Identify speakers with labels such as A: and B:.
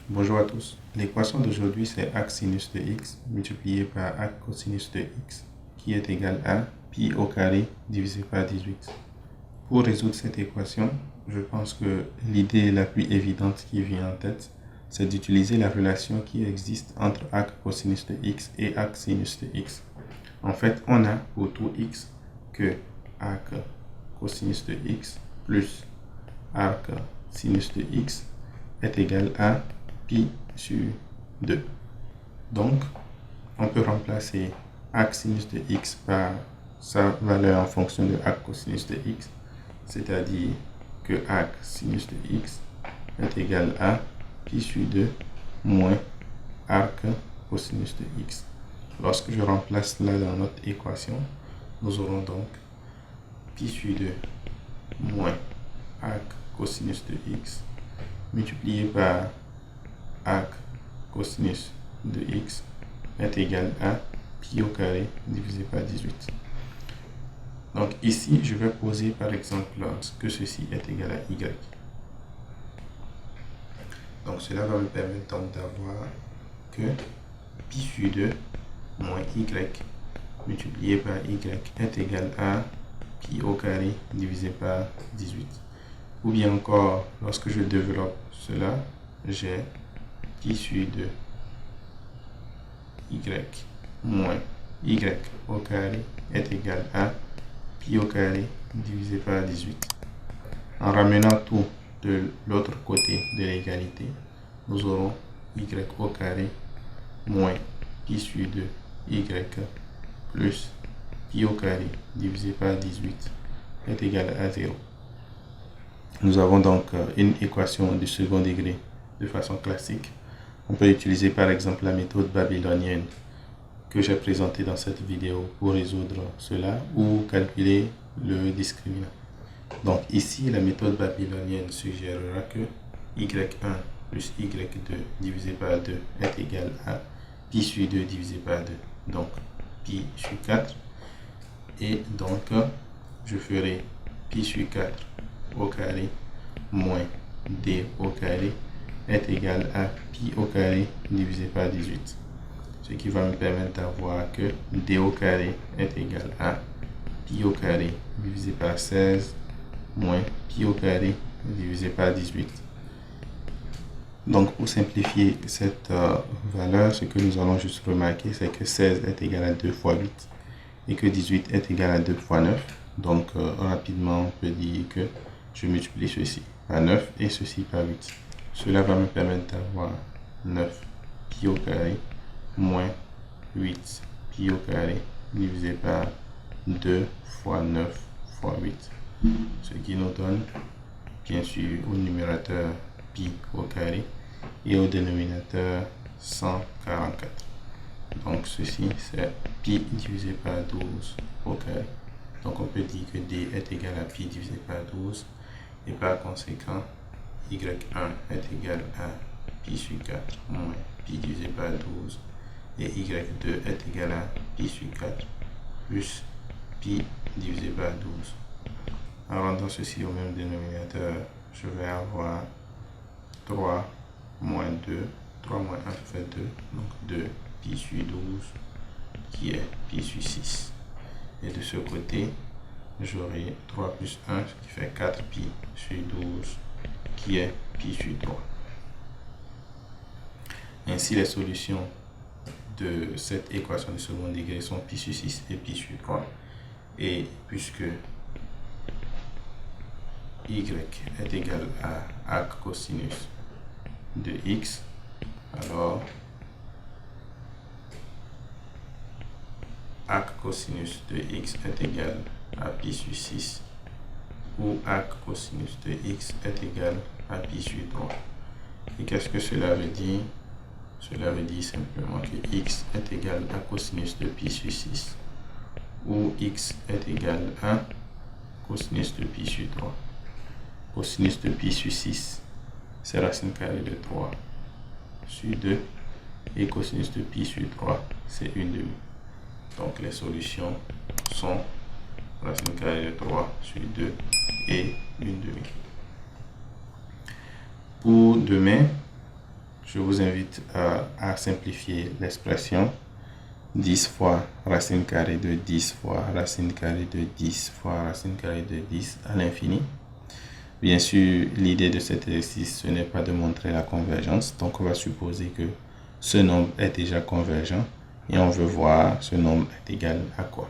A: Bonjour à tous. L'équation d'aujourd'hui, c'est arc sinus de x multiplié par arc cosinus de x qui est égal à pi au carré divisé par 18. Pour résoudre cette équation, je pense que l'idée la plus évidente qui vient en tête, c'est d'utiliser la relation qui existe entre arc cosinus de x et arc sinus de x. En fait, on a pour tout x que arc cosinus de x plus arc sinus de x est égal à pi sur 2. Donc, on peut remplacer arc sinus de x par sa valeur en fonction de arc cosinus de x, c'est-à-dire que arc sinus de x est égal à pi sur 2 moins arc cosinus de x. Lorsque je remplace cela dans notre équation, nous aurons donc pi sur 2 moins arc cosinus de x multiplié par arc cosinus de x est égal à pi au carré divisé par 18. Donc ici, je vais poser par exemple que ceci est égal à y. Donc cela va me permettre d'avoir que pi sur 2 moins y multiplié par y est égal à pi au carré divisé par 18. Ou bien encore, lorsque je développe cela, j'ai pi sur 2 y moins y au carré est égal à pi au carré divisé par 18. En ramenant tout de l'autre côté de l'égalité, nous aurons y au carré moins pi sur 2 y plus pi au carré divisé par 18 est égal à 0. Nous avons donc une équation du second degré de façon classique. On peut utiliser par exemple la méthode babylonienne que j'ai présentée dans cette vidéo pour résoudre cela ou calculer le discriminant. Donc ici, la méthode babylonienne suggérera que y1 plus y2 divisé par 2 est égal à pi sur 2 divisé par 2. Donc pi sur 4. Et donc, je ferai pi sur 4 au carré moins d au carré est égal à pi au carré divisé par 18. Ce qui va me permettre d'avoir que d au carré est égal à pi au carré divisé par 16 moins pi au carré divisé par 18. Donc pour simplifier cette valeur, ce que nous allons juste remarquer, c'est que 16 est égal à 2 fois 8 et que 18 est égal à 2 fois 9. Donc rapidement, on peut dire que je multiplie ceci par 9 et ceci par 8. Cela va me permettre d'avoir 9 pi au carré moins 8 pi au carré divisé par 2 fois 9 fois 8. Ce qui nous donne, bien sûr, au numérateur pi au carré et au dénominateur 144. Donc ceci, c'est pi divisé par 12 au carré. Donc on peut dire que d est égal à pi divisé par 12 et par conséquent, y1 est égal à pi sur 4 moins pi divisé par 12 et y2 est égal à pi sur 4 plus pi divisé par 12. En rendant ceci au même dénominateur, je vais avoir 3 moins 2, 3 moins 1 fait 2, donc 2 pi sur 12 qui est pi sur 6. Et de ce côté, j'aurai 3 plus 1, ce qui fait 4 pi sur 12 qui est pi sur 3. Ainsi, les solutions de cette équation du second degré sont pi sur 6 et pi sur 3. Et puisque y est égal à arc cosinus de x, alors arc cosinus de x est égal à pi sur 6 ou arc cosinus de x est égal à pi sur 3. Et qu'est-ce que cela veut dire? Cela veut dire simplement que x est égal à cosinus de pi sur 6 ou x est égal à cosinus de pi sur 3. Cosinus de pi sur 6, c'est racine carrée de 3 sur 2 et cosinus de pi sur 3, c'est 1 demi. Donc les solutions sont racine carrée de 3 sur 2 et 1 demi. Pour demain, je vous invite à simplifier l'expression 10 fois racine carrée de 10 fois racine carrée de 10 fois racine carrée de 10 à l'infini. Bien sûr, l'idée de cet exercice, ce n'est pas de montrer la convergence. Donc, on va supposer que ce nombre est déjà convergent et on veut voir ce nombre est égal à quoi.